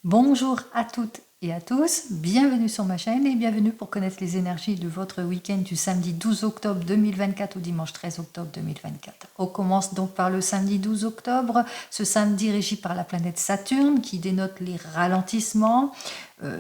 Bonjour à toutes et à tous, bienvenue sur ma chaîne et bienvenue pour connaître les énergies de votre week-end du samedi 12 octobre 2024 au dimanche 13 octobre 2024. On commence donc par le samedi 12 octobre, ce samedi régi par la planète Saturne qui dénote les ralentissements,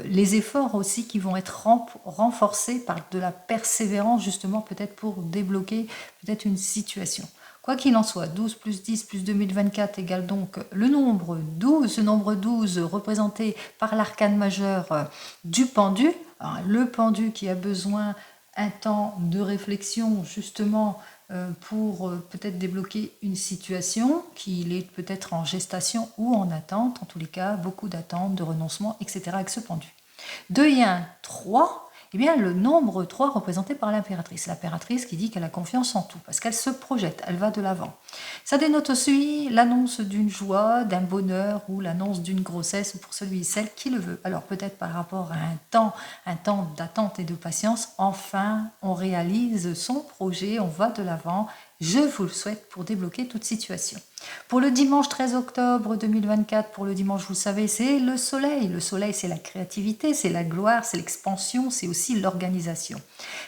les efforts aussi qui vont être renforcés par de la persévérance justement peut-être pour débloquer peut-être une situation. Quoi qu'il en soit, 12 plus 10 plus 2024 égale donc le nombre 12. Ce nombre 12 représenté par l'arcane majeur du pendu. Alors, le pendu qui a besoin un temps de réflexion justement pour peut-être débloquer une situation, qu'il est peut-être en gestation ou en attente. En tous les cas, beaucoup d'attentes, de renoncement, etc. avec ce pendu. 2 et 1, 3. Eh bien, le nombre 3 représenté par l'impératrice. L'impératrice qui dit qu'elle a confiance en tout, parce qu'elle se projette, elle va de l'avant. Ça dénote aussi l'annonce d'une joie, d'un bonheur, ou l'annonce d'une grossesse pour celui et celle qui le veut. Alors peut-être par rapport à un temps d'attente et de patience, enfin, on réalise son projet, on va de l'avant. Je vous le souhaite pour débloquer toute situation. Pour le dimanche 13 octobre 2024, pour le dimanche, vous le savez, c'est le soleil. Le soleil, c'est la créativité, c'est la gloire, c'est l'expansion, c'est aussi l'organisation.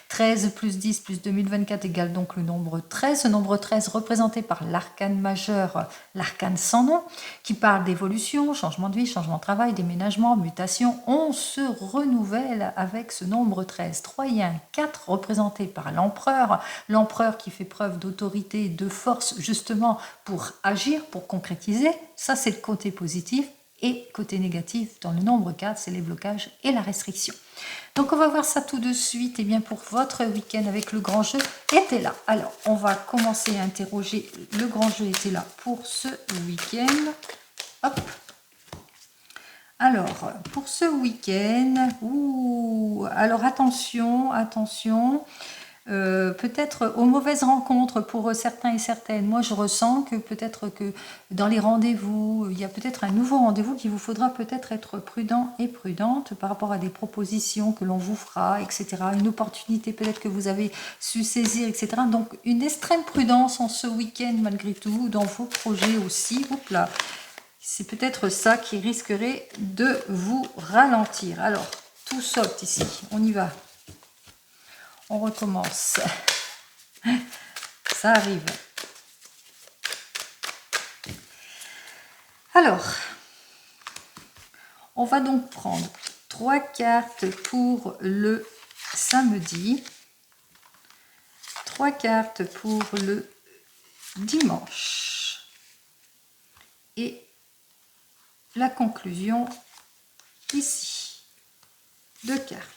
13 plus 10 plus 2024 égale donc le nombre 13. Ce nombre 13 représenté par l'arcane majeur, l'arcane sans nom, qui parle d'évolution, changement de vie, changement de travail, déménagement, mutation. On se renouvelle avec ce nombre 13. 3 et 1, 4 représenté par l'empereur. L'empereur qui fait preuve d'autorité, de force justement pour agir, pour concrétiser. Ça, c'est le côté positif. Et côté négatif, dans le nombre 4, c'est les blocages et la restriction. Donc, on va voir ça tout de suite. Et bien, pour votre week-end avec le grand jeu était là. Alors, on va commencer à interroger. Le grand jeu était là pour ce week-end. Hop. Alors, pour ce week-end, alors attention, peut-être aux mauvaises rencontres pour certains et certaines. Moi, je ressens que peut-être que dans les rendez-vous, il y a peut-être un nouveau rendez-vous qu'il vous faudra peut-être être prudent et prudente par rapport à des propositions que l'on vous fera, etc. Une opportunité peut-être que vous avez su saisir, etc. Donc, une extrême prudence en ce week-end malgré tout, dans vos projets aussi. Hop là, c'est peut-être ça qui risquerait de vous ralentir. Alors, tout saute ici, on y va. On recommence. Ça arrive. Alors, on va donc prendre 3 cartes pour le samedi, 3 cartes pour le dimanche et la conclusion ici. 2 cartes.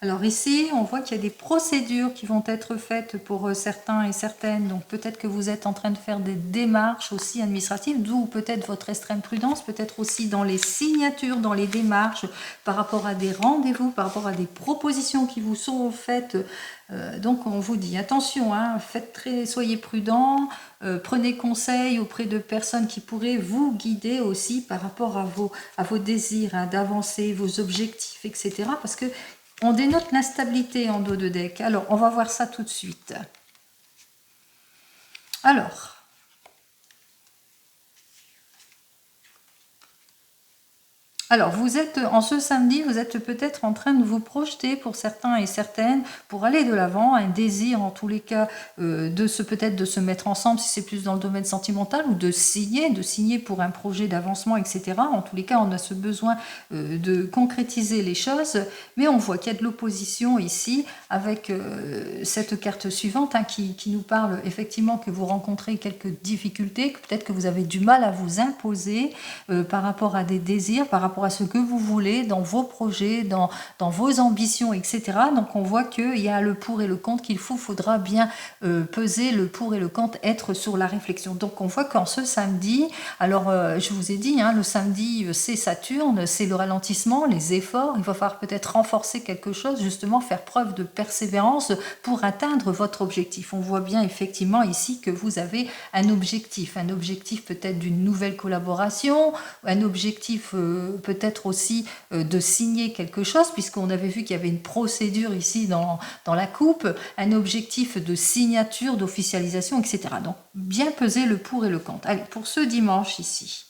Alors ici, on voit qu'il y a des procédures qui vont être faites pour certains et certaines. Donc peut-être que vous êtes en train de faire des démarches aussi administratives, d'où peut-être votre extrême prudence, peut-être aussi dans les signatures, dans les démarches, par rapport à des rendez-vous, par rapport à des propositions qui vous sont faites. Donc on vous dit attention, hein, soyez prudents, prenez conseil auprès de personnes qui pourraient vous guider aussi par rapport à vos désirs, hein, d'avancer, vos objectifs, etc. Parce que on dénote l'instabilité en dos de deck. Alors, on va voir ça tout de suite. Alors, vous êtes, en ce samedi, vous êtes peut-être en train de vous projeter pour certains et certaines, pour aller de l'avant, un désir en tous les cas peut-être de se mettre ensemble si c'est plus dans le domaine sentimental, ou de signer pour un projet d'avancement, etc. En tous les cas, on a ce besoin de concrétiser les choses, mais on voit qu'il y a de l'opposition ici avec cette carte suivante hein, qui nous parle effectivement que vous rencontrez quelques difficultés, que peut-être que vous avez du mal à vous imposer par rapport à des désirs, par rapport à ce que vous voulez dans vos projets, dans vos ambitions, etc. Donc on voit qu'il y a le pour et le contre qu'il faudra bien peser le pour et le contre, être sur la réflexion. Donc on voit qu'en ce samedi, alors je vous ai dit, hein, le samedi c'est Saturne, c'est le ralentissement, les efforts, il va falloir peut-être renforcer quelque chose, justement faire preuve de persévérance pour atteindre votre objectif. On voit bien effectivement ici que vous avez un objectif peut-être d'une nouvelle collaboration, un objectif peut-être aussi de signer quelque chose, puisqu'on avait vu qu'il y avait une procédure ici dans la coupe, un objectif de signature, d'officialisation, etc. Donc, bien peser le pour et le contre. Allez, pour ce dimanche ici.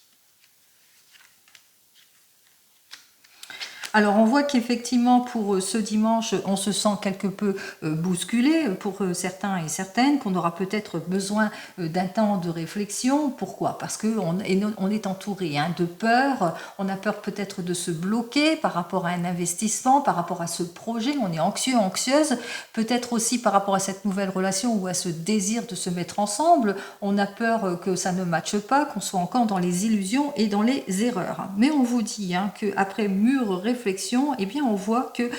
Alors on voit qu'effectivement pour ce dimanche, on se sent quelque peu bousculé pour certains et certaines, qu'on aura peut-être besoin d'un temps de réflexion. Pourquoi? Parce qu'on est entouré de peur, on a peur peut-être de se bloquer par rapport à un investissement, par rapport à ce projet, on est anxieux, anxieuse, peut-être aussi par rapport à cette nouvelle relation ou à ce désir de se mettre ensemble, on a peur que ça ne matche pas, qu'on soit encore dans les illusions et dans les erreurs. Mais on vous dit qu'après mûre réflexion, eh bien on voit que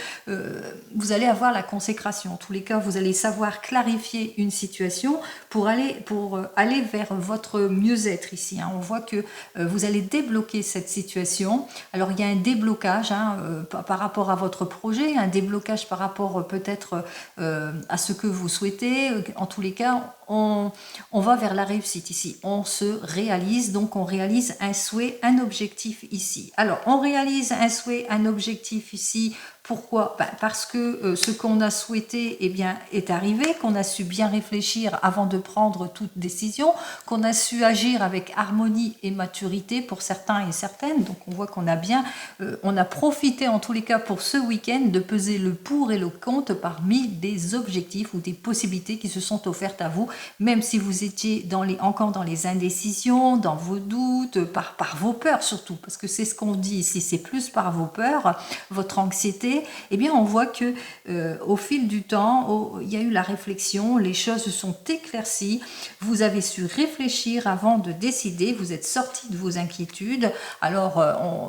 vous allez avoir la consécration. En tous les cas, vous allez savoir clarifier une situation pour aller vers votre mieux-être ici. On voit que vous allez débloquer cette situation. Alors il y a un déblocage par rapport à votre projet, un déblocage par rapport peut-être à ce que vous souhaitez. En tous les cas, on va vers la réussite ici. On se réalise, donc on réalise un souhait, un objectif ici. Alors, on réalise un souhait, un objectif ici. Pourquoi? Parce que ce qu'on a souhaité est arrivé, qu'on a su bien réfléchir avant de prendre toute décision, qu'on a su agir avec harmonie et maturité pour certains et certaines. Donc on voit qu'on a on a profité en tous les cas pour ce week-end de peser le pour et le contre parmi des objectifs ou des possibilités qui se sont offertes à vous, même si vous étiez encore dans les indécisions, dans vos doutes, par vos peurs surtout, parce que c'est ce qu'on dit ici, c'est plus par vos peurs, votre anxiété. Eh bien, on voit que au fil du temps, il y a eu la réflexion, les choses se sont éclaircies, vous avez su réfléchir avant de décider, vous êtes sorti de vos inquiétudes. Alors,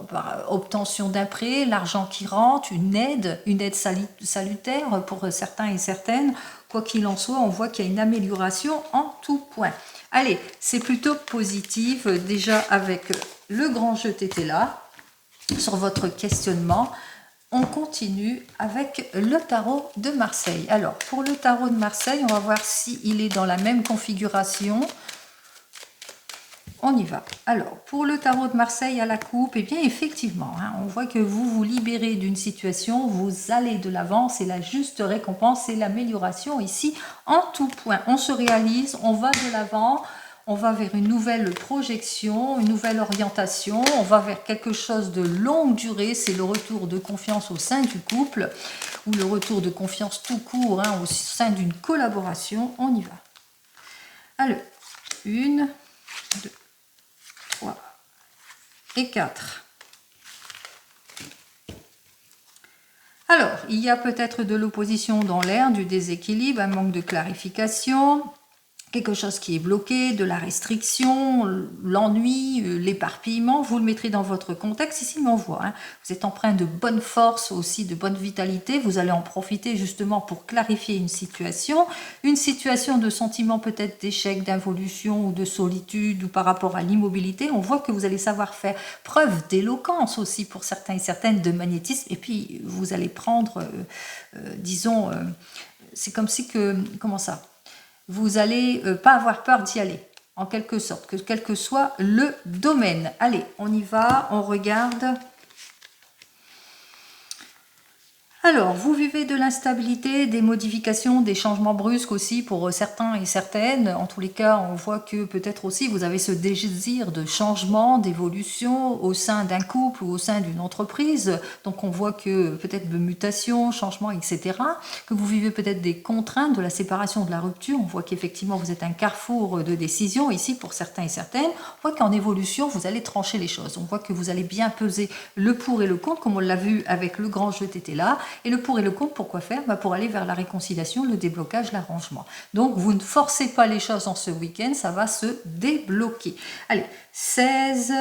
par obtention d'un prêt, l'argent qui rentre, une aide salutaire pour certains et certaines. Quoi qu'il en soit, on voit qu'il y a une amélioration en tout point. Allez, c'est plutôt positif, déjà avec le grand jeu TT là, sur votre questionnement. On continue avec le tarot de Marseille. Alors, pour le tarot de Marseille, on va voir s'il est dans la même configuration. On y va. Alors, pour le tarot de Marseille à la coupe, eh bien, effectivement, on voit que vous vous libérez d'une situation, vous allez de l'avant, c'est la juste récompense, c'est l'amélioration ici en tout point. On se réalise, on va de l'avant. On va vers une nouvelle projection, une nouvelle orientation, on va vers quelque chose de longue durée, c'est le retour de confiance au sein du couple, ou le retour de confiance tout court au sein d'une collaboration. On y va. Alors, 1, 2, 3 et 4. Alors, il y a peut-être de l'opposition dans l'air, du déséquilibre, un manque de clarification, quelque chose qui est bloqué, de la restriction, l'ennui, l'éparpillement, vous le mettrez dans votre contexte. Ici, on voit, vous êtes empreint de bonne force aussi, de bonne vitalité. Vous allez en profiter justement pour clarifier une situation de sentiment peut-être d'échec, d'involution ou de solitude ou par rapport à l'immobilité. On voit que vous allez savoir faire preuve d'éloquence aussi pour certains et certaines, de magnétisme. Et puis, vous allez prendre, disons, c'est comme si que, comment ça ? Vous n'allez pas avoir peur d'y aller, en quelque sorte, quel que soit le domaine. Allez, on y va, on regarde. Alors, vous vivez de l'instabilité, des modifications, des changements brusques aussi pour certains et certaines. En tous les cas, on voit que peut-être aussi vous avez ce désir de changement, d'évolution au sein d'un couple ou au sein d'une entreprise. Donc, on voit que peut-être de mutations, changements, etc. Que vous vivez peut-être des contraintes de la séparation, de la rupture. On voit qu'effectivement, vous êtes un carrefour de décisions ici pour certains et certaines. On voit qu'en évolution, vous allez trancher les choses. On voit que vous allez bien peser le pour et le contre, comme on l'a vu avec le grand jeu TT là. Et le pour et le contre, pourquoi faire? Pour aller vers la réconciliation, le déblocage, l'arrangement. Donc, vous ne forcez pas les choses en ce week-end, ça va se débloquer. Allez, 16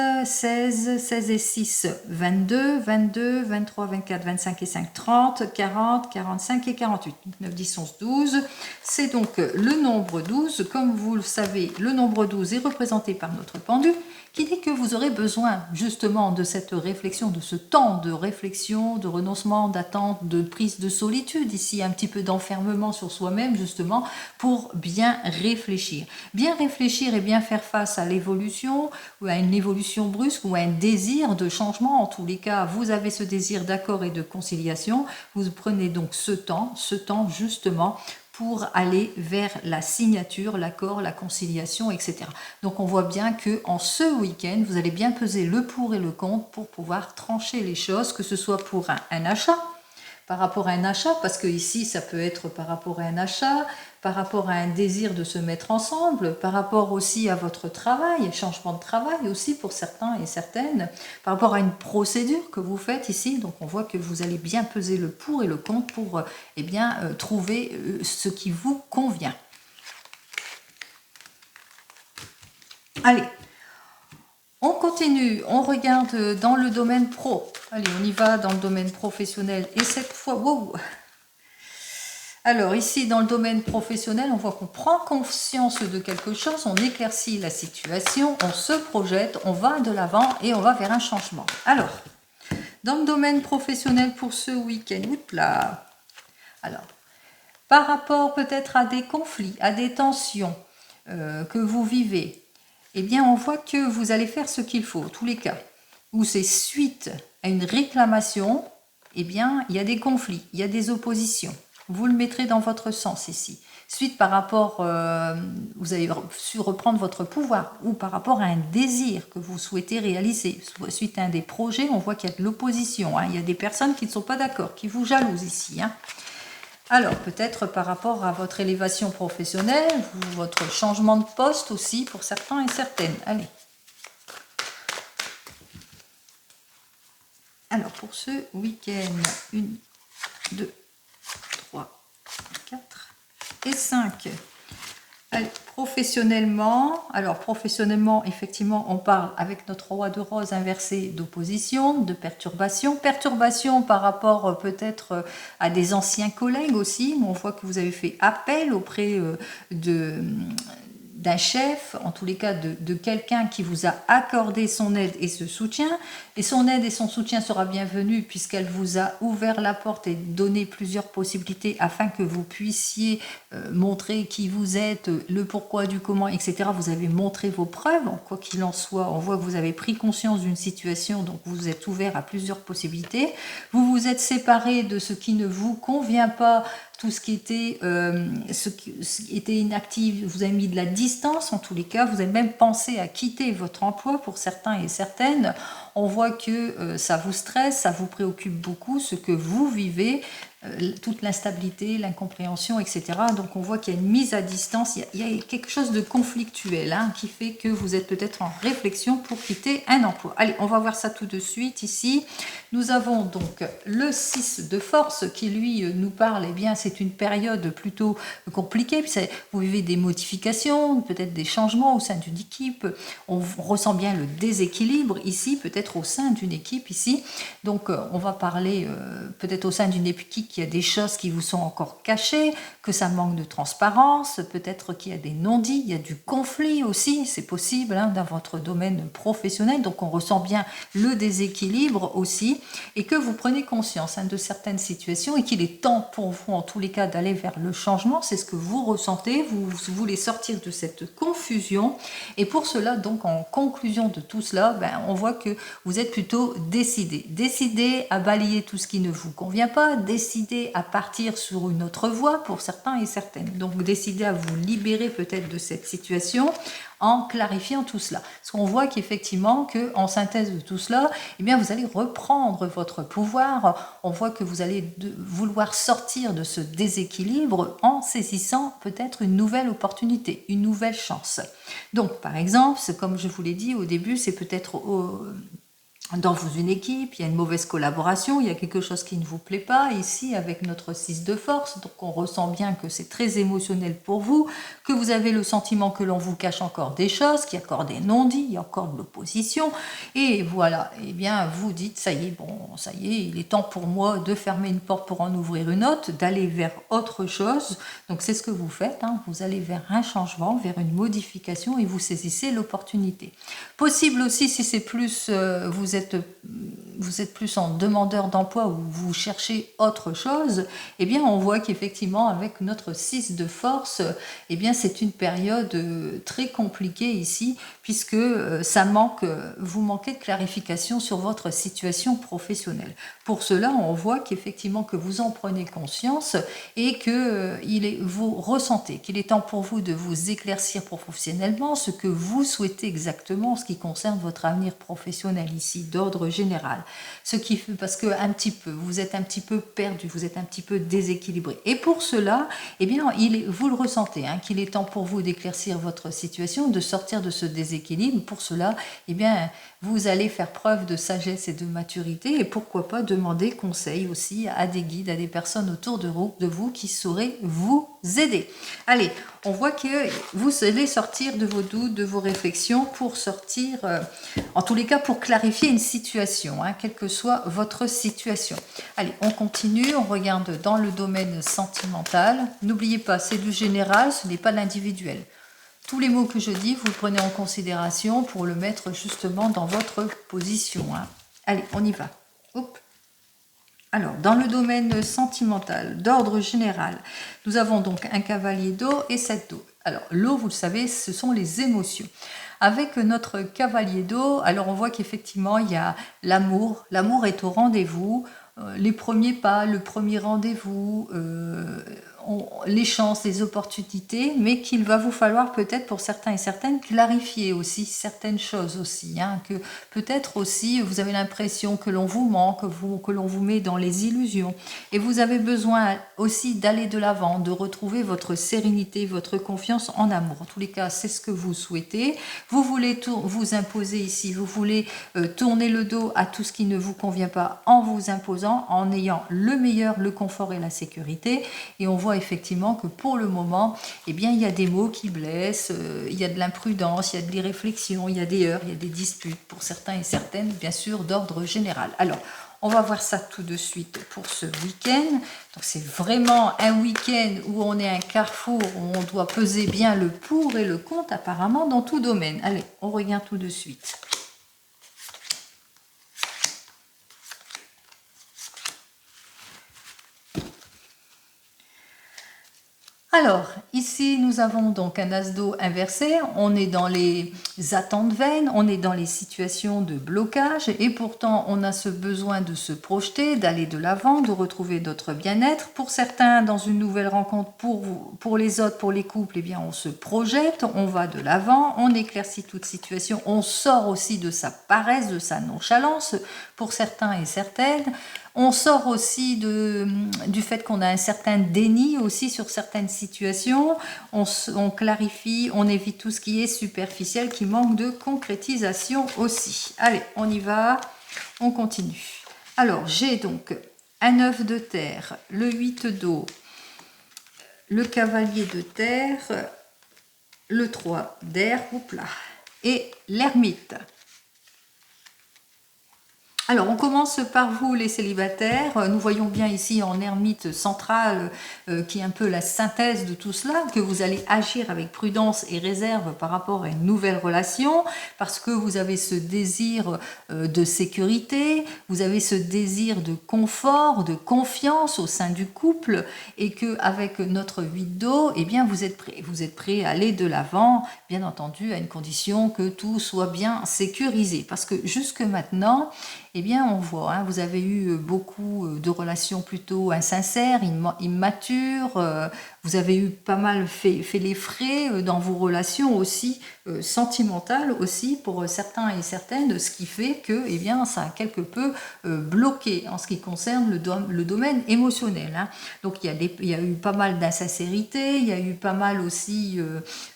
et 6, 22, 22, 23, 24, 25 et 5, 30, 40, 45 et 48. 9, 10, 11, 12. C'est donc le nombre 12. Comme vous le savez, le nombre 12 est représenté par notre pendule, qui dit que vous aurez besoin justement de cette réflexion, de ce temps de réflexion, de renoncement, d'attente, sorte de prise de solitude ici, un petit peu d'enfermement sur soi-même justement pour bien réfléchir. Bien réfléchir et bien faire face à l'évolution ou à une évolution brusque ou à un désir de changement. En tous les cas, vous avez ce désir d'accord et de conciliation. Vous prenez donc ce temps justement pour aller vers la signature, l'accord, la conciliation, etc. Donc on voit bien que en ce week-end, vous allez bien peser le pour et le contre pour pouvoir trancher les choses, que ce soit pour un achat, par rapport à un achat, parce que ici ça peut être par rapport à un achat, par rapport à un désir de se mettre ensemble, par rapport aussi à votre travail, changement de travail aussi pour certains et certaines, par rapport à une procédure que vous faites ici. Donc on voit que vous allez bien peser le pour et le contre pour trouver ce qui vous convient. Allez, on continue, on regarde dans le domaine pro. Allez, on y va dans le domaine professionnel. Et cette fois, wow. Alors ici, dans le domaine professionnel, on voit qu'on prend conscience de quelque chose, on éclaircit la situation, on se projette, on va de l'avant et on va vers un changement. Alors, dans le domaine professionnel pour ce week-end, alors, par rapport peut-être à des conflits, à des tensions que vous vivez, eh bien, on voit que vous allez faire ce qu'il faut, tous les cas, où c'est suite à une réclamation, eh bien, il y a des conflits, il y a des oppositions. Vous le mettrez dans votre sens ici. Suite par rapport, vous avez su reprendre votre pouvoir ou par rapport à un désir que vous souhaitez réaliser. Suite à un des projets, on voit qu'il y a de l'opposition. Il y a des personnes qui ne sont pas d'accord, qui vous jalousent ici. Alors, peut-être par rapport à votre élévation professionnelle, votre changement de poste aussi pour certains et certaines. Allez. Alors, pour ce week-end, 1, 2, 3, 4 et 5. Allez, professionnellement, alors professionnellement, effectivement, on parle avec notre roi de rose inversé d'opposition, de perturbation. Perturbation par rapport peut-être à des anciens collègues aussi. On voit que vous avez fait appel auprès d'un chef, en tous les cas de quelqu'un qui vous a accordé son aide et ce soutien. Et son aide et son soutien sera bienvenu puisqu'elle vous a ouvert la porte et donné plusieurs possibilités afin que vous puissiez montrer qui vous êtes, le pourquoi du comment, etc. Vous avez montré vos preuves, quoi qu'il en soit. On voit que vous avez pris conscience d'une situation, donc vous êtes ouvert à plusieurs possibilités. Vous vous êtes séparé de ce qui ne vous convient pas, tout ce qui était inactif, vous avez mis de la distance en tous les cas, vous avez même pensé à quitter votre emploi pour certains et certaines. On voit que ça vous stresse, ça vous préoccupe beaucoup, ce que vous vivez, toute l'instabilité, l'incompréhension, etc. Donc on voit qu'il y a une mise à distance, il y a quelque chose de conflictuel qui fait que vous êtes peut-être en réflexion pour quitter un emploi. Allez, on va voir ça tout de suite ici. Nous avons donc le 6 de force qui lui nous parle, eh bien c'est une période plutôt compliquée, vous vivez des modifications, peut-être des changements au sein d'une équipe, on ressent bien le déséquilibre ici, peut-être au sein d'une équipe ici, donc on va parler peut-être au sein d'une équipe qu'il y a des choses qui vous sont encore cachées, que ça manque de transparence, peut-être qu'il y a des non-dits, il y a du conflit aussi, c'est possible dans votre domaine professionnel, donc on ressent bien le déséquilibre aussi, et que vous prenez conscience de certaines situations et qu'il est temps pour vous en tous les cas d'aller vers le changement, c'est ce que vous ressentez, vous voulez sortir de cette confusion, et pour cela donc en conclusion de tout cela, on voit que vous êtes plutôt décidé à balayer tout ce qui ne vous convient pas, décidé à partir sur une autre voie pour certains et certaines. Donc décidé à vous libérer peut-être de cette situation en clarifiant tout cela. Parce qu'on voit qu'effectivement, en synthèse de tout cela, eh bien, vous allez reprendre votre pouvoir. On voit que vous allez vouloir sortir de ce déséquilibre en saisissant peut-être une nouvelle opportunité, une nouvelle chance. Donc, par exemple, comme je vous l'ai dit au début, c'est peut-être dans une équipe, il y a une mauvaise collaboration, il y a quelque chose qui ne vous plaît pas, ici avec notre 6 de force, donc on ressent bien que c'est très émotionnel pour vous, que vous avez le sentiment que l'on vous cache encore des choses, qu'il y a encore des non-dits, il y a encore de l'opposition, et voilà, et bien vous dites, ça y est, il est temps pour moi de fermer une porte pour en ouvrir une autre, d'aller vers autre chose, donc c'est ce que vous faites, vous allez vers un changement, vers une modification, et vous saisissez l'opportunité. Possible aussi, si c'est plus, vous vous êtes plus en demandeur d'emploi ou vous cherchez autre chose, eh bien on voit qu'effectivement avec notre 6 de force, eh bien c'est une période très compliquée ici, puisque vous manquez de clarification sur votre situation professionnelle. Pour cela, on voit qu'effectivement que vous en prenez conscience et que vous ressentez qu'il est temps pour vous de vous éclaircir professionnellement, ce que vous souhaitez exactement en ce qui concerne votre avenir professionnel ici, d'ordre général. Parce que vous êtes un petit peu perdu, vous êtes un petit peu déséquilibré. Et pour cela, eh bien, vous le ressentez, qu'il est temps pour vous d'éclaircir votre situation, de sortir de ce déséquilibre. Pour cela, eh bien, vous allez faire preuve de sagesse et de maturité, et pourquoi pas demander conseil aussi à des guides, à des personnes autour de vous qui sauraient vous aider. Allez, on voit que vous allez sortir de vos doutes, de vos réflexions pour sortir, en tous les cas pour clarifier une situation, quelle que soit votre situation. Allez, on continue, on regarde dans le domaine sentimental. N'oubliez pas, c'est du général, ce n'est pas l'individuel. Tous les mots que je dis, vous prenez en considération pour le mettre justement dans votre position. Allez, on y va. Hop. Alors, dans le domaine sentimental, d'ordre général, nous avons donc un cavalier d'eau et 7 d'eau. Alors, l'eau, vous le savez, ce sont les émotions. Avec notre cavalier d'eau, alors on voit qu'effectivement, il y a l'amour. L'amour est au rendez-vous. Les premiers pas, le premier rendez-vous, les chances, les opportunités, mais qu'il va vous falloir peut-être pour certains et certaines clarifier aussi certaines choses aussi, que peut-être aussi vous avez l'impression que l'on vous manque, que l'on vous met dans les illusions, et vous avez besoin aussi d'aller de l'avant, de retrouver votre sérénité, votre confiance en amour. En tous les cas, c'est ce que vous souhaitez. Vous voulez vous imposer ici, vous voulez tourner le dos à tout ce qui ne vous convient pas en vous imposant, en ayant le meilleur, le confort et la sécurité. Et on voit effectivement que pour le moment, eh bien, il y a des mots qui blessent, il y a de l'imprudence, il y a de l'irréflexion, il y a des heurts, il y a des disputes pour certains et certaines, bien sûr, d'ordre général. Alors, on va voir ça tout de suite pour ce week-end. Donc, c'est vraiment un week-end où on est à un carrefour, où on doit peser bien le pour et le contre, apparemment, dans tout domaine. Allez, on regarde tout de suite. Alors, ici, nous avons donc un as d'eau inversé, on est dans les attentes vaines, on est dans les situations de blocage, et pourtant, on a ce besoin de se projeter, d'aller de l'avant, de retrouver notre bien-être. Pour certains, dans une nouvelle rencontre, pour les autres, pour les couples, eh bien, on se projette, on va de l'avant, on éclaircit toute situation, on sort aussi de sa paresse, de sa nonchalance, pour certains et certaines. On sort aussi du fait qu'on a un certain déni aussi sur certaines situations. On clarifie, on évite tout ce qui est superficiel, qui manque de concrétisation aussi. Allez, on y va, on continue. Alors, j'ai donc un 9 de terre, le 8 d'eau, le cavalier de terre, le 3 d'air, et l'ermite. Alors, on commence par vous, les célibataires. Nous voyons bien ici en ermite centrale, qui est un peu la synthèse de tout cela, que vous allez agir avec prudence et réserve par rapport à une nouvelle relation, parce que vous avez ce désir de sécurité, vous avez ce désir de confort, de confiance au sein du couple, et qu'avec notre 8 d'eau, eh bien, vous êtes prêt à aller de l'avant, bien entendu, à une condition que tout soit bien sécurisé. Parce que jusque maintenant, eh bien, on voit, vous avez eu beaucoup de relations plutôt insincères, immatures, vous avez eu pas mal fait les frais dans vos relations aussi, sentimentales aussi, pour certains et certaines, ce qui fait que, eh bien, ça a quelque peu bloqué en ce qui concerne le domaine émotionnel. Donc, il y a eu pas mal d'insincérité, il y a eu pas mal aussi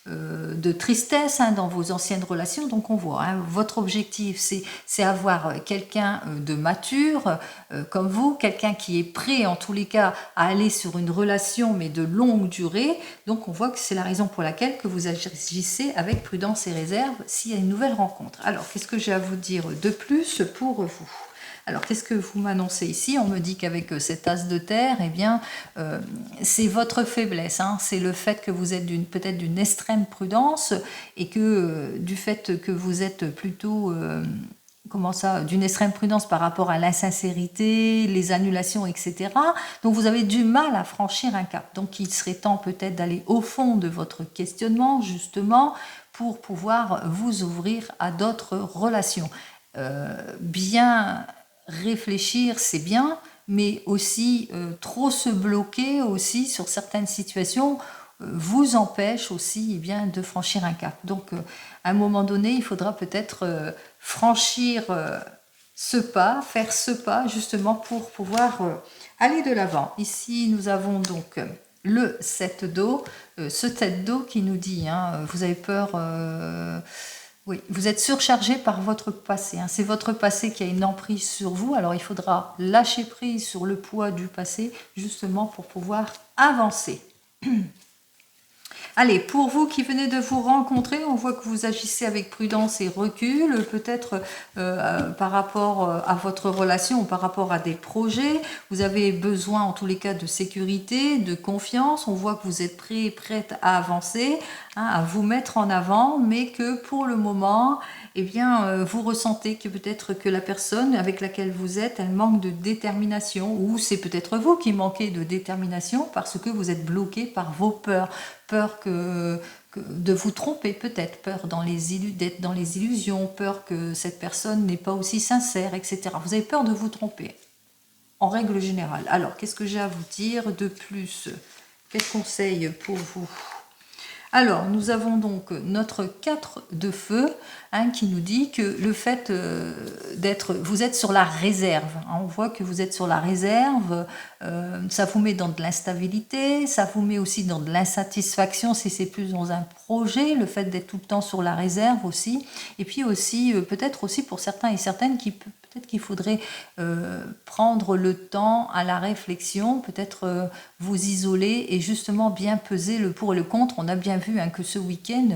de tristesse dans vos anciennes relations. Donc, on voit, votre objectif, c'est avoir quelqu'un de mature comme vous, quelqu'un qui est prêt en tous les cas à aller sur une relation mais de longue durée. Donc on voit que c'est la raison pour laquelle que vous agissez avec prudence et réserve s'il y a une nouvelle rencontre. Alors qu'est-ce que j'ai à vous dire de plus pour vous ? Alors, qu'est-ce que vous m'annoncez ici? On me dit qu'avec cet as de terre, eh bien, c'est votre faiblesse. C'est le fait que vous êtes peut-être d'une extrême prudence et que du fait que vous êtes plutôt... comment ça, d'une extrême prudence par rapport à l'insincérité, les annulations, etc. Donc vous avez du mal à franchir un cap. Donc il serait temps peut-être d'aller au fond de votre questionnement, justement, pour pouvoir vous ouvrir à d'autres relations. Bien réfléchir, c'est bien, mais aussi trop se bloquer aussi sur certaines situations vous empêche aussi bien de franchir un cap. Donc à un moment donné, il faudra peut-être franchir ce pas, faire ce pas justement pour pouvoir aller de l'avant. Ici, nous avons donc le 7 d'eau, ce tête d'eau qui nous dit, vous avez peur... oui, vous êtes surchargé par votre passé. C'est votre passé qui a une emprise sur vous. Alors il faudra lâcher prise sur le poids du passé, justement pour pouvoir avancer. Allez, pour vous qui venez de vous rencontrer, on voit que vous agissez avec prudence et recul, peut-être par rapport à votre relation ou par rapport à des projets. Vous avez besoin en tous les cas de sécurité, de confiance. On voit que vous êtes prêt et prête à avancer, à vous mettre en avant, mais que pour le moment, eh bien, vous ressentez que peut-être que la personne avec laquelle vous êtes, elle manque de détermination, ou c'est peut-être vous qui manquez de détermination parce que vous êtes bloqué par vos peurs. Peur de vous tromper peut-être, peur d'être dans les illusions, peur que cette personne n'est pas aussi sincère, etc. Vous avez peur de vous tromper, en règle générale. Alors, qu'est-ce que j'ai à vous dire de plus? Quel conseil pour vous? Alors, nous avons donc notre 4 de feu qui nous dit que le fait vous êtes sur la réserve. On voit que vous êtes sur la réserve, ça vous met dans de l'instabilité, ça vous met aussi dans de l'insatisfaction si c'est plus dans un projet, le fait d'être tout le temps sur la réserve aussi. Et puis aussi, peut-être aussi pour certains et certaines peut-être qu'il faudrait prendre le temps à la réflexion, peut-être vous isoler et justement bien peser le pour et le contre. On a bien vu que ce week-end,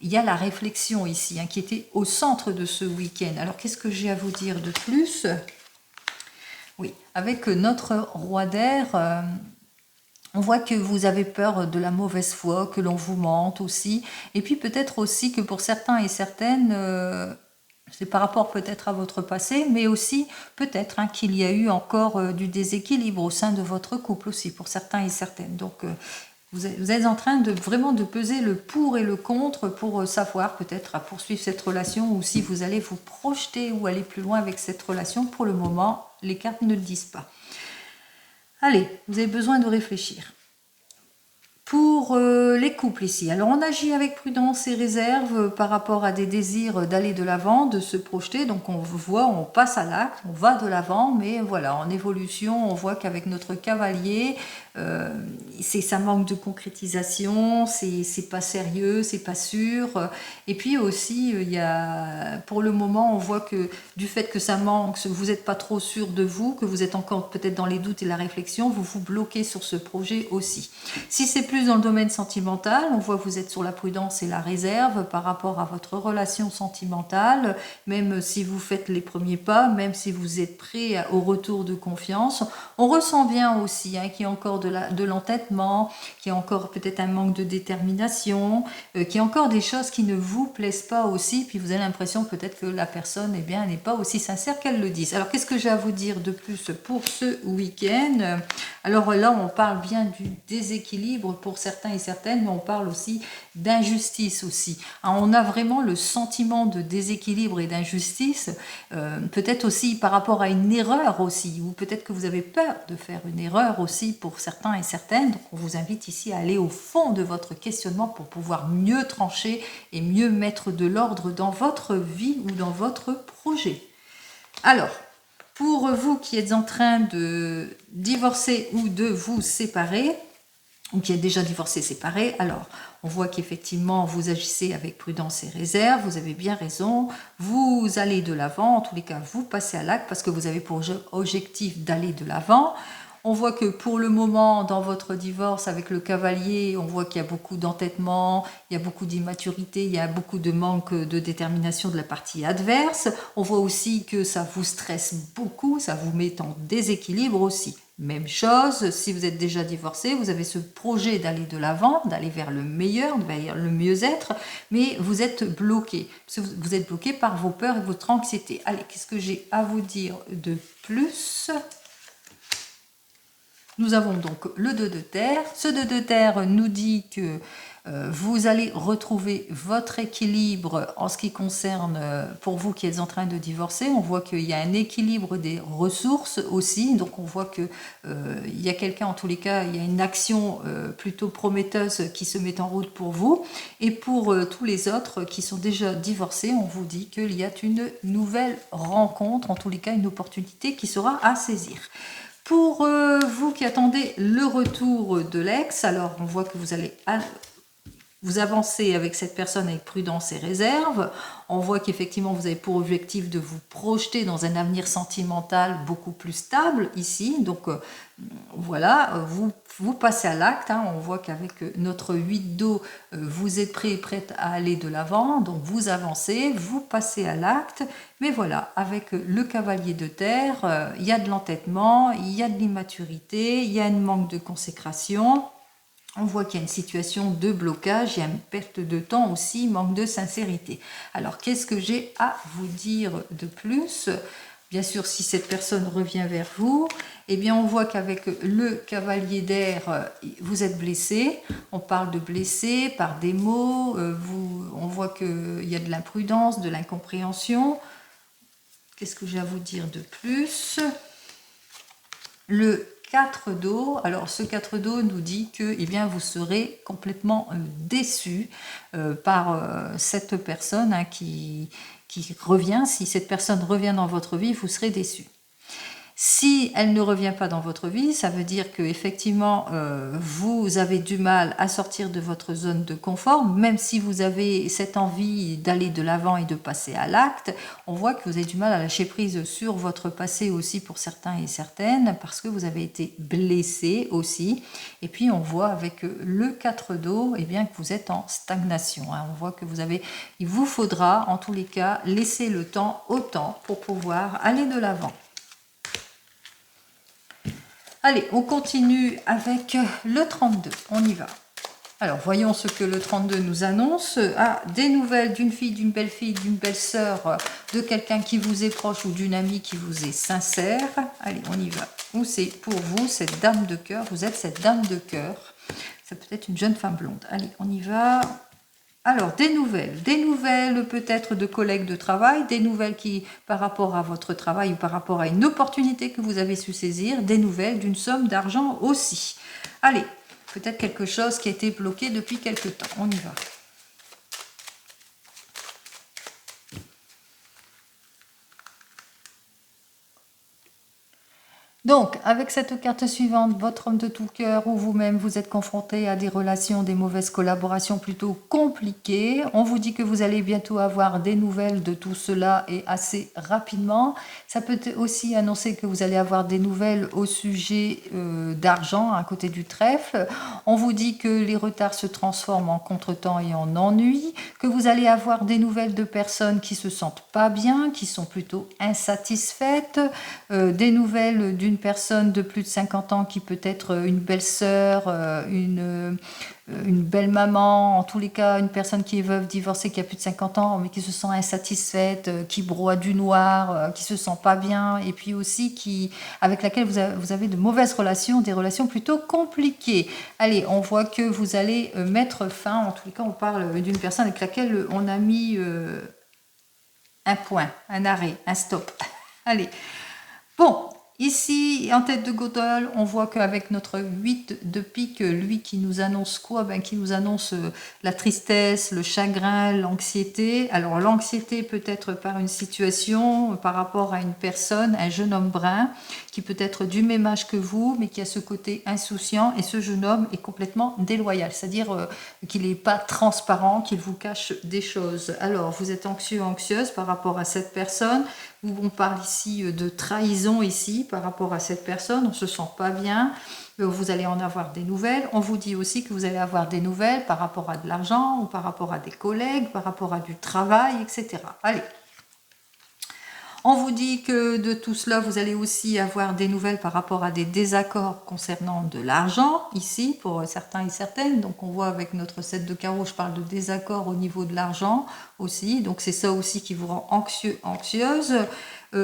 il y a la réflexion ici qui était au centre de ce week-end. Alors qu'est-ce que j'ai à vous dire de plus? Oui, avec notre roi d'air, on voit que vous avez peur de la mauvaise foi, que l'on vous mente aussi. Et puis peut-être aussi que pour certains et certaines... c'est par rapport peut-être à votre passé, mais aussi peut-être qu'il y a eu encore du déséquilibre au sein de votre couple aussi, pour certains et certaines. Donc, vous êtes en train de vraiment de peser le pour et le contre pour savoir peut-être à poursuivre cette relation ou si vous allez vous projeter ou aller plus loin avec cette relation. Pour le moment, les cartes ne le disent pas. Allez, vous avez besoin de réfléchir. Pour les couples ici, alors on agit avec prudence et réserve par rapport à des désirs d'aller de l'avant, de se projeter, donc on voit, on passe à l'acte, on va de l'avant, mais voilà, en évolution, on voit qu'avec notre cavalier, ça manque de concrétisation, c'est pas sérieux, c'est pas sûr, et puis aussi, pour le moment, on voit que du fait que ça manque, vous n'êtes pas trop sûr de vous, que vous êtes encore peut-être dans les doutes et la réflexion, vous vous bloquez sur ce projet aussi. Si c'est plus dans le domaine sentimental, on voit que vous êtes sur la prudence et la réserve par rapport à votre relation sentimentale, même si vous faites les premiers pas, même si vous êtes prêt au retour de confiance. On ressent bien aussi qu'il y a encore de l'entêtement, qu'il y a encore peut-être un manque de détermination, qu'il y a encore des choses qui ne vous plaisent pas aussi, puis vous avez l'impression peut-être que la personne n'est pas aussi sincère qu'elle le dit. Alors qu'est-ce que j'ai à vous dire de plus pour ce week-end? Alors là, on parle bien du déséquilibre pour certains et certaines, mais on parle aussi d'injustice aussi. On a vraiment le sentiment de déséquilibre et d'injustice, peut-être aussi par rapport à une erreur aussi, ou peut-être que vous avez peur de faire une erreur aussi pour certains et certaines. Donc on vous invite ici à aller au fond de votre questionnement pour pouvoir mieux trancher et mieux mettre de l'ordre dans votre vie ou dans votre projet. Alors, pour vous qui êtes en train de divorcer ou de vous séparer, ou qui êtes déjà divorcé, séparé, alors on voit qu'effectivement vous agissez avec prudence et réserve, vous avez bien raison, vous allez de l'avant, en tous les cas vous passez à l'acte parce que vous avez pour objectif d'aller de l'avant. On voit que pour le moment, dans votre divorce avec le cavalier, on voit qu'il y a beaucoup d'entêtement, il y a beaucoup d'immaturité, il y a beaucoup de manque de détermination de la partie adverse. On voit aussi que ça vous stresse beaucoup, ça vous met en déséquilibre aussi. Même chose, si vous êtes déjà divorcé, vous avez ce projet d'aller de l'avant, d'aller vers le meilleur, vers le mieux-être, mais vous êtes bloqué. Vous êtes bloqué par vos peurs et votre anxiété. Allez, qu'est-ce que j'ai à vous dire de plus ? Nous avons donc le 2 de terre. Ce 2 de terre nous dit que vous allez retrouver votre équilibre en ce qui concerne, pour vous qui êtes en train de divorcer, on voit qu'il y a un équilibre des ressources aussi, donc on voit que il y a quelqu'un, en tous les cas, il y a une action plutôt prometteuse qui se met en route pour vous, et pour tous les autres qui sont déjà divorcés, on vous dit qu'il y a une nouvelle rencontre, en tous les cas une opportunité qui sera à saisir. Pour vous qui attendez le retour de l'ex, alors on voit que vous allez vous avancez avec cette personne avec prudence et réserve. On voit qu'effectivement vous avez pour objectif de vous projeter dans un avenir sentimental beaucoup plus stable ici. Donc voilà, vous passez à l'acte. Hein. On voit qu'avec notre 8 d'eau, vous êtes prêt et prête à aller de l'avant. Donc vous avancez, vous passez à l'acte. Mais voilà, avec le cavalier de terre, il y a de l'entêtement, il y a de l'immaturité, il y a un manque de consécration. On voit qu'il y a une situation de blocage, il y a une perte de temps aussi, manque de sincérité. Alors, qu'est-ce que j'ai à vous dire de plus ? Bien sûr, si cette personne revient vers vous, eh bien, on voit qu'avec le cavalier d'air, vous êtes blessé. On parle de blessé par des mots. On voit qu'il y a de l'imprudence, de l'incompréhension. Qu'est-ce que j'ai à vous dire de plus ? Le 4 d'eau, alors ce 4 d'eau nous dit que eh bien, vous serez complètement déçu par cette personne qui revient. Si cette personne revient dans votre vie, vous serez déçu. Si elle ne revient pas dans votre vie, ça veut dire que effectivement vous avez du mal à sortir de votre zone de confort, même si vous avez cette envie d'aller de l'avant et de passer à l'acte. On voit que vous avez du mal à lâcher prise sur votre passé aussi pour certains et certaines, parce que vous avez été blessé aussi. Et puis on voit avec le 4 d'eau, eh bien que vous êtes en stagnation. Hein. On voit que il vous faudra en tous les cas laisser le temps au temps pour pouvoir aller de l'avant. Allez, on continue avec le 32, on y va. Alors, voyons ce que le 32 nous annonce. Ah, des nouvelles d'une fille, d'une belle sœur, de quelqu'un qui vous est proche ou d'une amie qui vous est sincère. Allez, on y va. Ou c'est pour vous, cette dame de cœur, vous êtes cette dame de cœur. Ça peut être une jeune femme blonde. Allez, on y va. Alors, des nouvelles peut-être de collègues de travail, des nouvelles qui, par rapport à votre travail ou par rapport à une opportunité que vous avez su saisir, des nouvelles d'une somme d'argent aussi. Allez, peut-être quelque chose qui a été bloqué depuis quelque temps. On y va. Donc, avec cette carte suivante, votre homme de tout cœur ou vous-même, vous êtes confronté à des relations, des mauvaises collaborations plutôt compliquées. On vous dit que vous allez bientôt avoir des nouvelles de tout cela et assez rapidement. Ça peut aussi annoncer que vous allez avoir des nouvelles au sujet d'argent à côté du trèfle. On vous dit que les retards se transforment en contretemps et en ennui, que vous allez avoir des nouvelles de personnes qui se sentent pas bien, qui sont plutôt insatisfaites, des nouvelles d'une personne de plus de 50 ans qui peut être une belle-sœur, une belle-maman, en tous les cas une personne qui est veuve, divorcée, qui a plus de 50 ans, mais qui se sent insatisfaite, qui broie du noir, qui se sent pas bien, et puis aussi avec laquelle vous avez de mauvaises relations, des relations plutôt compliquées. Allez, on voit que vous allez mettre fin, en tous les cas on parle d'une personne avec laquelle on a mis un point, un arrêt, un stop. Allez, bon. Ici, en tête de gondole, on voit qu'avec notre 8 de pique, lui qui nous annonce quoi ? Qui nous annonce la tristesse, le chagrin, l'anxiété. Alors l'anxiété peut être par une situation, par rapport à une personne, un jeune homme brun, qui peut être du même âge que vous, mais qui a ce côté insouciant, et ce jeune homme est complètement déloyal, c'est-à-dire qu'il n'est pas transparent, qu'il vous cache des choses. Alors, vous êtes anxieux, anxieuse par rapport à cette personne. On parle ici de trahison ici par rapport à cette personne, on ne se sent pas bien, vous allez en avoir des nouvelles. On vous dit aussi que vous allez avoir des nouvelles par rapport à de l'argent ou par rapport à des collègues, par rapport à du travail, etc. Allez. On vous dit que de tout cela, vous allez aussi avoir des nouvelles par rapport à des désaccords concernant de l'argent, ici, pour certains et certaines. Donc on voit avec notre 7 de carreau, je parle de désaccord au niveau de l'argent aussi. Donc c'est ça aussi qui vous rend anxieuse.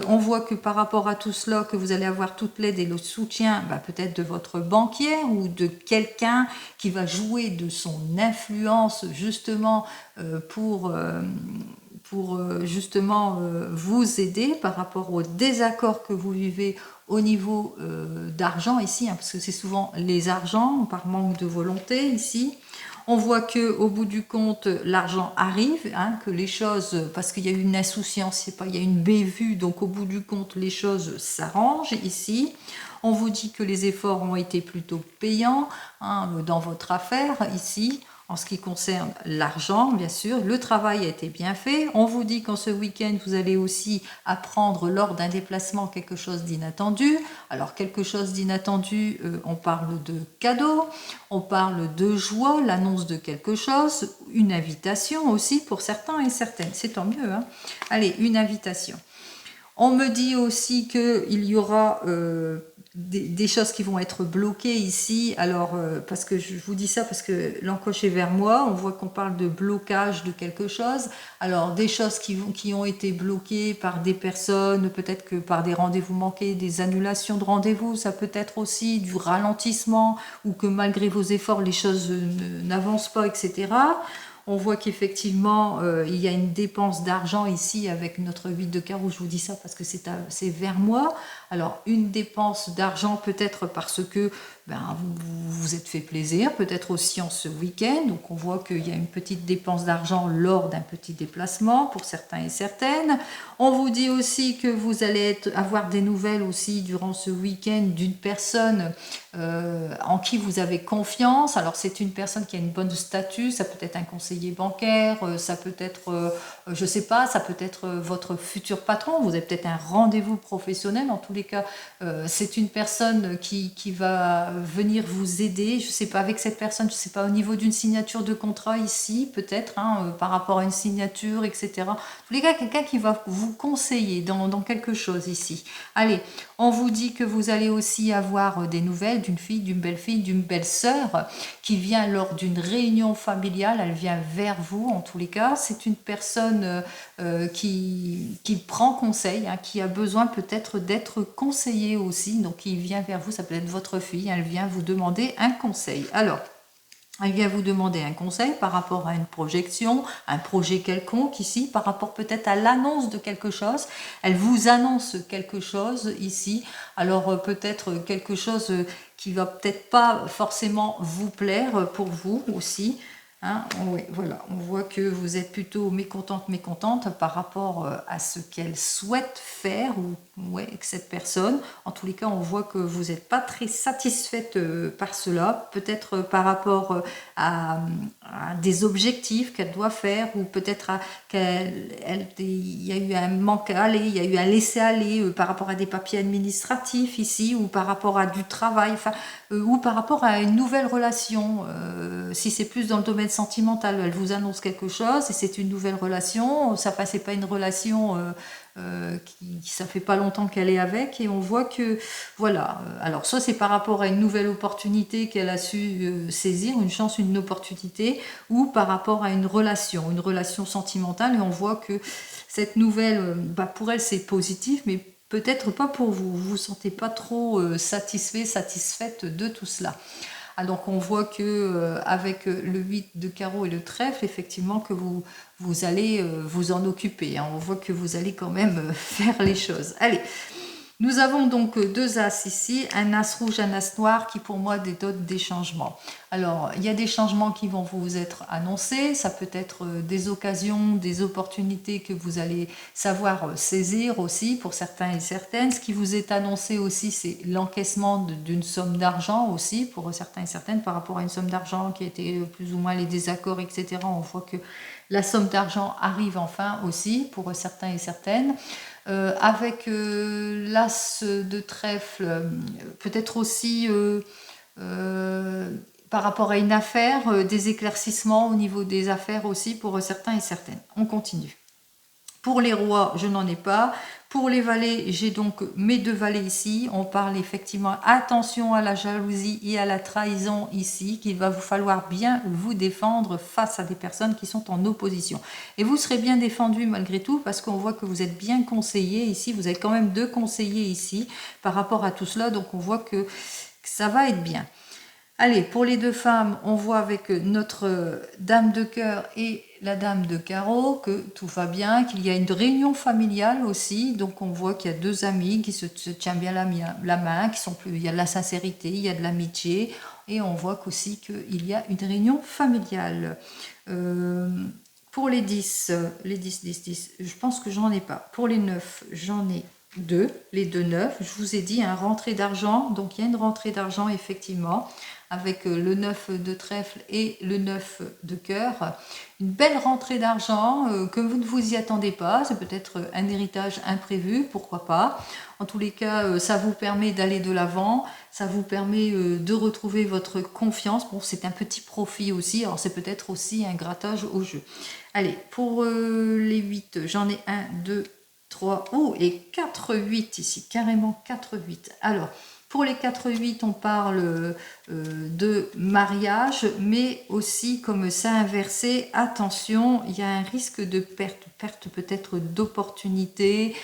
On voit que par rapport à tout cela, que vous allez avoir toute l'aide et le soutien, peut-être de votre banquier ou de quelqu'un qui va jouer de son influence justement pour justement vous aider par rapport au désaccord que vous vivez au niveau d'argent ici, hein, parce que c'est souvent les argents par manque de volonté ici. On voit que au bout du compte, l'argent arrive, hein, que les choses, parce qu'il y a une insouciance, c'est pas, il y a une bévue, donc au bout du compte, les choses s'arrangent ici. On vous dit que les efforts ont été plutôt payants, hein, dans votre affaire ici. En ce qui concerne l'argent, bien sûr, le travail a été bien fait. On vous dit qu'en ce week-end, vous allez aussi apprendre lors d'un déplacement quelque chose d'inattendu. Alors, quelque chose d'inattendu, on parle de cadeau, on parle de joie, l'annonce de quelque chose, une invitation aussi pour certains et certaines. C'est tant mieux, hein. Allez, une invitation. On me dit aussi qu'il y aura des choses qui vont être bloquées ici. Alors, parce que je vous dis ça, parce que l'encoche est vers moi, on voit qu'on parle de blocage de quelque chose. Alors, des choses qui ont été bloquées par des personnes, peut-être que par des rendez-vous manqués, des annulations de rendez-vous, ça peut être aussi du ralentissement, ou que malgré vos efforts, les choses n'avancent pas, etc. On voit qu'effectivement, il y a une dépense d'argent ici avec notre 8 de carreau. Je vous dis ça parce que c'est vers moi. Alors, une dépense d'argent peut-être parce que vous vous êtes fait plaisir, peut-être aussi en ce week-end. Donc, on voit qu'il y a une petite dépense d'argent lors d'un petit déplacement pour certains et certaines. On vous dit aussi que vous allez avoir des nouvelles aussi durant ce week-end d'une personne en qui vous avez confiance. Alors, c'est une personne qui a une bonne statut, ça peut être un conseiller bancaire, ça peut être, je sais pas, ça peut être votre futur patron, vous avez peut-être un rendez-vous professionnel. En tous les cas, c'est une personne qui va venir vous aider, je sais pas, avec cette personne, je sais pas, au niveau d'une signature de contrat ici, peut-être, hein, par rapport à une signature, etc. En tous les cas, quelqu'un qui va vous conseiller dans quelque chose ici. Allez, on vous dit que vous allez aussi avoir des nouvelles d'une fille, d'une belle-fille, d'une belle-sœur qui vient lors d'une réunion familiale, elle vient vers vous en tous les cas. C'est une personne qui prend conseil, hein, qui a besoin peut-être d'être conseillée aussi, donc qui vient vers vous, ça peut être votre fille, elle vient vous demander un conseil. Alors, elle vient vous demander un conseil par rapport à une projection, un projet quelconque ici, par rapport peut-être à l'annonce de quelque chose. Elle vous annonce quelque chose ici. Alors peut-être quelque chose qui va peut-être pas forcément vous plaire pour vous aussi. Hein, oui, voilà, on voit que vous êtes plutôt mécontente par rapport à ce qu'elle souhaite faire ou ouais, avec cette personne. En tous les cas, on voit que vous n'êtes pas très satisfaite par cela, peut-être par rapport à des objectifs qu'elle doit faire ou peut-être il y a eu un manque à aller, il y a eu un laisser-aller par rapport à des papiers administratifs ici ou par rapport à du travail, enfin, ou par rapport à une nouvelle relation. Si c'est plus dans le domaine sentimental, elle vous annonce quelque chose et c'est une nouvelle relation, ça passait pas une relation ça fait pas longtemps qu'elle est avec et on voit que voilà, alors soit c'est par rapport à une nouvelle opportunité qu'elle a su saisir, une chance, une opportunité, ou par rapport à une relation sentimentale et on voit que cette nouvelle, pour elle c'est positif mais peut-être pas pour vous, vous vous sentez pas trop satisfaite de tout cela. Ah, donc on voit que avec le 8 de carreau et le trèfle, effectivement que vous allez vous en occuper. Hein. On voit que vous allez quand même faire les choses. Allez, nous avons donc deux as ici, un as rouge, un as noir qui pour moi dénotent des changements. Alors, il y a des changements qui vont vous être annoncés, ça peut être des occasions, des opportunités que vous allez savoir saisir aussi pour certains et certaines. Ce qui vous est annoncé aussi, c'est l'encaissement d'une somme d'argent aussi pour certains et certaines par rapport à une somme d'argent qui était plus ou moins les désaccords, etc. On voit que la somme d'argent arrive enfin aussi pour certains et certaines. Avec l'as de trèfle, peut-être aussi par rapport à une affaire, des éclaircissements au niveau des affaires aussi pour certains et certaines. On continue. Pour les rois, je n'en ai pas. Pour les valets, j'ai donc mes 2 valets ici. On parle effectivement, attention à la jalousie et à la trahison ici, qu'il va vous falloir bien vous défendre face à des personnes qui sont en opposition. Et vous serez bien défendu malgré tout, parce qu'on voit que vous êtes bien conseillé ici. Vous avez quand même 2 conseillers ici par rapport à tout cela, donc on voit que ça va être bien. Allez, pour les 2 femmes, on voit avec notre dame de cœur et la dame de carreau que tout va bien, qu'il y a une réunion familiale aussi. Donc on voit qu'il y a 2 amis qui se tiennent bien la main, qui sont plus, il y a de la sincérité, il y a de l'amitié. Et on voit qu'aussi qu'il y a une réunion familiale. Pour les 10, je pense que j'en ai pas. Pour les 9, j'en ai 2, les 2 9. Je vous ai dit, rentrée d'argent. Donc il y a une rentrée d'argent effectivement, avec le 9 de trèfle et le 9 de cœur. Une belle rentrée d'argent que vous ne vous y attendez pas. C'est peut-être un héritage imprévu, pourquoi pas. En tous les cas, ça vous permet d'aller de l'avant. Ça vous permet de retrouver votre confiance. Bon, c'est un petit profit aussi. Alors c'est peut-être aussi un grattage au jeu. Allez, pour les 8, j'en ai 1, 2, 3, oh, et 4 8 ici, carrément 4 8. Alors, pour les 4-8, on parle de mariage, mais aussi comme ça inversé, attention, il y a un risque de perte peut-être d'opportunités,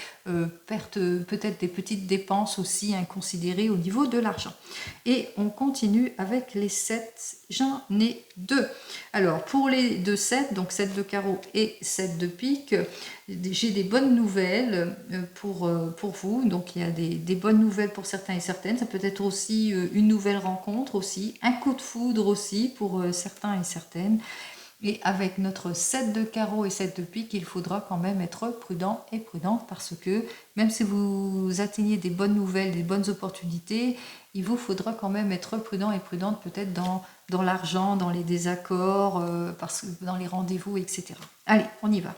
perte peut-être des petites dépenses aussi inconsidérées au niveau de l'argent. Et on continue avec les 7, j'en ai 2. Alors pour les 2 7, donc 7 de carreau et 7 de pique, j'ai des bonnes nouvelles pour vous. Donc il y a des bonnes nouvelles pour certains et certaines. Ça peut être aussi une nouvelle rencontre aussi, un coup de foudre aussi pour certains et certaines. Et avec notre 7 de carreau et 7 de pique, il faudra quand même être prudent et prudente, parce que même si vous atteignez des bonnes nouvelles, des bonnes opportunités, il vous faudra quand même être prudent et prudente peut-être dans l'argent, dans les désaccords, parce que dans les rendez-vous, etc. Allez, on y va.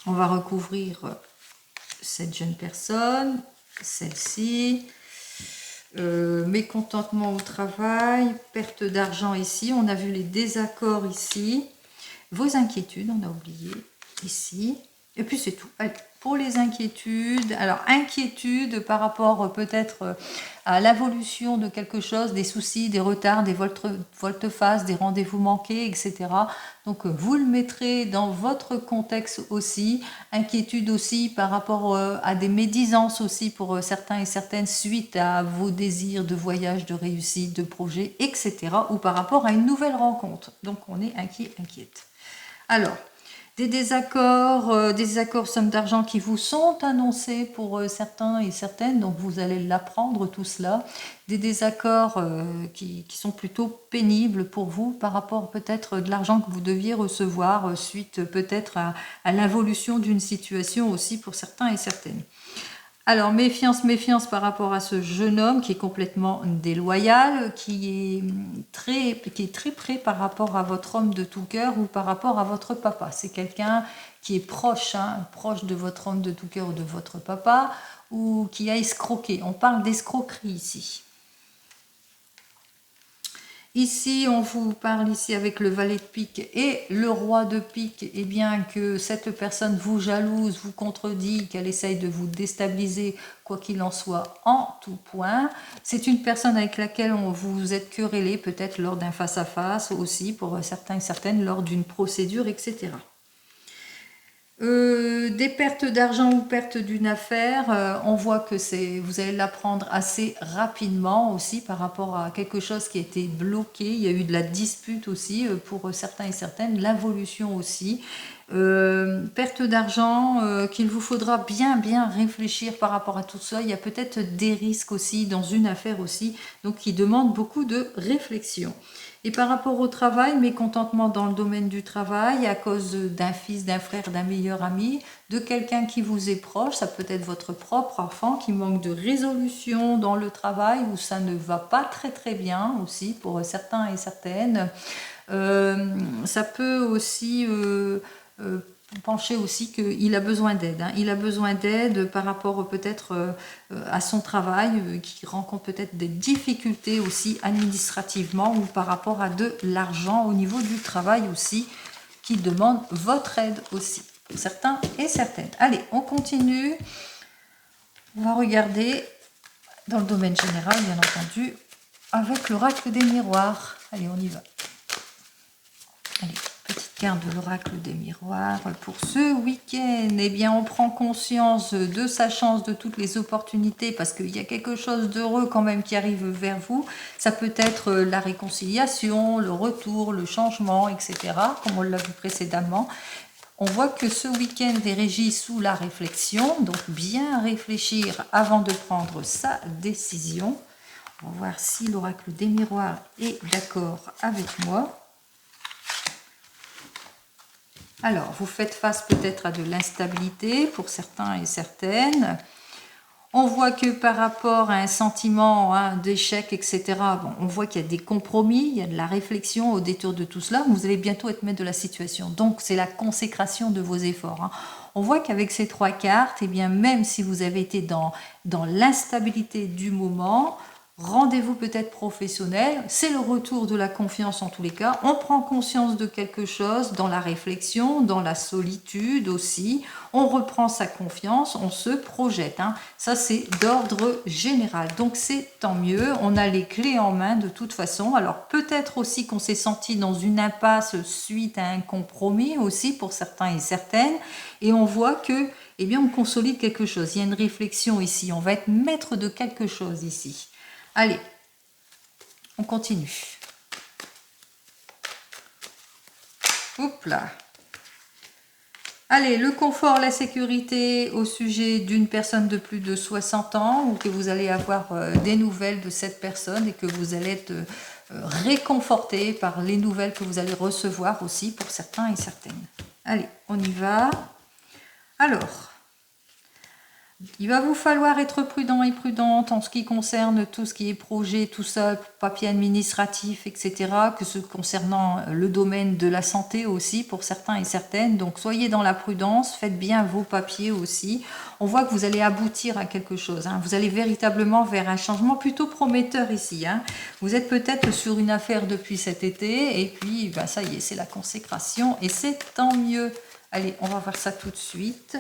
On va recouvrir cette jeune personne, celle-ci. Mécontentement au travail, perte d'argent ici, on a vu les désaccords ici, vos inquiétudes, on a oublié ici, et puis c'est tout. Allez, pour les inquiétudes, alors inquiétude par rapport peut-être à l'évolution de quelque chose, des soucis, des retards, des volte-face, des rendez-vous manqués, etc. Donc vous le mettrez dans votre contexte aussi, inquiétude aussi par rapport à des médisances aussi pour certains et certaines suite à vos désirs de voyage, de réussite, de projet, etc. ou par rapport à une nouvelle rencontre. Donc on est inquiet, inquiète. Alors, des désaccords sommes d'argent qui vous sont annoncés pour certains et certaines, donc vous allez l'apprendre tout cela. Des désaccords qui sont plutôt pénibles pour vous par rapport peut-être de l'argent que vous deviez recevoir suite peut-être à l'évolution d'une situation aussi pour certains et certaines. Alors, méfiance par rapport à ce jeune homme qui est complètement déloyal, qui est très près par rapport à votre homme de tout cœur ou par rapport à votre papa. C'est quelqu'un qui est proche, proche de votre homme de tout cœur ou de votre papa, ou qui a escroqué. On parle d'escroquerie ici. Ici, on vous parle ici avec le valet de pique et le roi de pique, et bien que cette personne vous jalouse, vous contredit, qu'elle essaye de vous déstabiliser, quoi qu'il en soit, en tout point. C'est une personne avec laquelle vous êtes querellé, peut-être lors d'un face-à-face aussi, pour certains et certaines, lors d'une procédure, etc. Des pertes d'argent ou pertes d'une affaire, on voit que vous allez l'apprendre assez rapidement aussi par rapport à quelque chose qui a été bloqué. Il y a eu de la dispute aussi pour certains et certaines, l'évolution aussi. Perte d'argent qu'il vous faudra bien réfléchir par rapport à tout ça. Il y a peut-être des risques aussi dans une affaire aussi, donc qui demande beaucoup de réflexion. Et par rapport au travail, mécontentement dans le domaine du travail à cause d'un fils, d'un frère, d'un meilleur ami, de quelqu'un qui vous est proche, ça peut être votre propre enfant qui manque de résolution dans le travail ou ça ne va pas très bien aussi pour certains et certaines. Ça peut aussi pencher aussi qu'il a besoin d'aide. Il a besoin d'aide par rapport peut-être à son travail, qui rencontre peut-être des difficultés aussi administrativement ou par rapport à de l'argent au niveau du travail aussi, qui demande votre aide aussi. pour certains et certaines. Allez, on continue. On va regarder dans le domaine général, bien entendu, avec l'oracle des miroirs. Allez, on y va. Allez, petite carte de l'oracle des miroirs. Pour ce week-end, eh bien, on prend conscience de sa chance, de toutes les opportunités, parce qu'il y a quelque chose d'heureux quand même qui arrive vers vous. Ça peut être la réconciliation, le retour, le changement, etc., comme on l'a vu précédemment. On voit que ce week-end est régi sous la réflexion, donc bien réfléchir avant de prendre sa décision. On va voir si l'oracle des miroirs est d'accord avec moi. Alors, vous faites face peut-être à de l'instabilité pour certains et certaines. On voit que par rapport à un sentiment d'échec, etc., bon, on voit qu'il y a des compromis, il y a de la réflexion au détour de tout cela. Vous allez bientôt être maître de la situation. Donc, c'est la consécration de vos efforts. On voit qu'avec ces 3 cartes, eh bien, même si vous avez été dans l'instabilité du moment, rendez-vous peut-être professionnel, c'est le retour de la confiance en tous les cas. On prend conscience de quelque chose dans la réflexion, dans la solitude aussi. On reprend sa confiance, on se projette. Ça, c'est d'ordre général. Donc, c'est tant mieux. On a les clés en main de toute façon. Alors, peut-être aussi qu'on s'est senti dans une impasse suite à un compromis aussi pour certains et certaines. Et on voit que, eh bien, on consolide quelque chose. Il y a une réflexion ici. On va être maître de quelque chose ici. Allez, on continue. Hop là. Allez, le confort, la sécurité au sujet d'une personne de plus de 60 ans ou que vous allez avoir des nouvelles de cette personne et que vous allez être réconforté par les nouvelles que vous allez recevoir aussi pour certains et certaines. Allez, on y va. Alors, il va vous falloir être prudent et prudente en ce qui concerne tout ce qui est projet, tout ça, papier administratif, etc., que ce concernant le domaine de la santé aussi pour certains et certaines. Donc soyez dans la prudence, faites bien vos papiers aussi. On voit que vous allez aboutir à quelque chose. Vous allez véritablement vers un changement plutôt prometteur ici. Vous êtes peut-être sur une affaire depuis cet été et puis ben, ça y est, c'est la consécration et c'est tant mieux. Allez, on va voir ça tout de suite.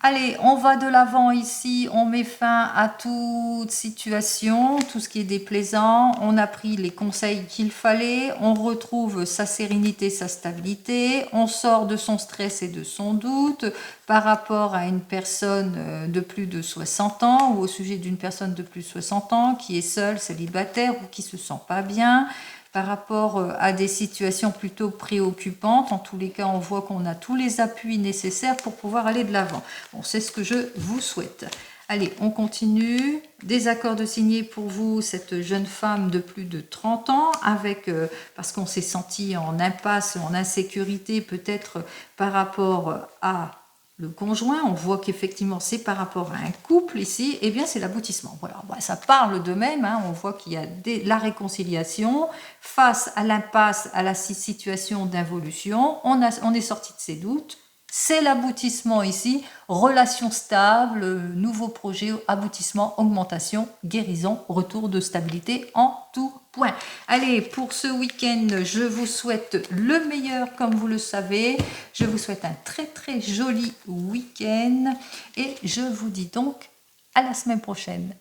Allez, on va de l'avant ici, on met fin à toute situation, tout ce qui est déplaisant. On a pris les conseils qu'il fallait, on retrouve sa sérénité, sa stabilité, on sort de son stress et de son doute par rapport à une personne de plus de 60 ans ou au sujet d'une personne de plus de 60 ans qui est seule, célibataire ou qui se sent pas bien. Par rapport à des situations plutôt préoccupantes. En tous les cas, on voit qu'on a tous les appuis nécessaires pour pouvoir aller de l'avant. Bon, c'est ce que je vous souhaite. Allez, on continue. Des accords de signer pour vous, cette jeune femme de plus de 30 ans, avec parce qu'on s'est senti en impasse, en insécurité, peut-être par rapport à le conjoint, on voit qu'effectivement c'est par rapport à un couple ici, eh bien c'est l'aboutissement. Voilà, ça parle de même, on voit qu'il y a la réconciliation face à l'impasse, à la situation d'involution, on est sorti de ses doutes, c'est l'aboutissement ici, relation stable, nouveau projet, aboutissement, augmentation, guérison, retour de stabilité en tout point. Allez, pour ce week-end, je vous souhaite le meilleur comme vous le savez. Je vous souhaite un très très joli week-end et je vous dis donc à la semaine prochaine.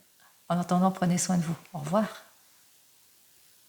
En attendant, prenez soin de vous. Au revoir.